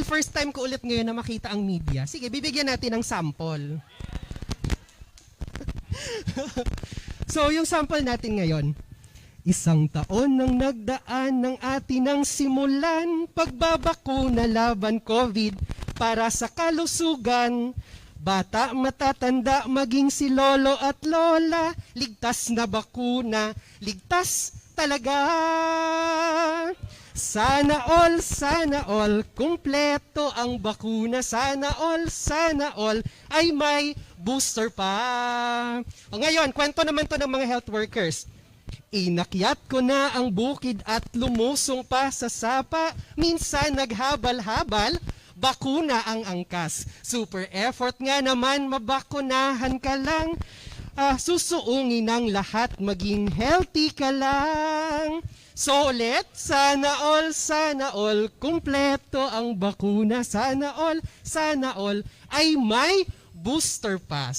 First time ko ulit ngayon na makita ang media. Sige, bibigyan natin ng sample. So, yung sample natin ngayon. Isang taon nang nagdaan ng atin ang simulan, pagbabakuna laban COVID para sa kalusugan. Bata, matatanda, maging si lolo at lola, ligtas na bakuna, ligtas talaga. Sana all, kumpleto ang bakuna. Sana all, ay may booster pa. O ngayon, kwento naman to ng mga health workers. Inakyat ko na ang bukid at lumusong pa sa sapa. Minsan naghabal-habal, bakuna ang angkas. Super effort nga naman, mabakunahan ka lang. Susuungin ng lahat, maging healthy ka lang. So ulit, sana all, kumpleto ang bakuna. Sana all, ay may booster pa.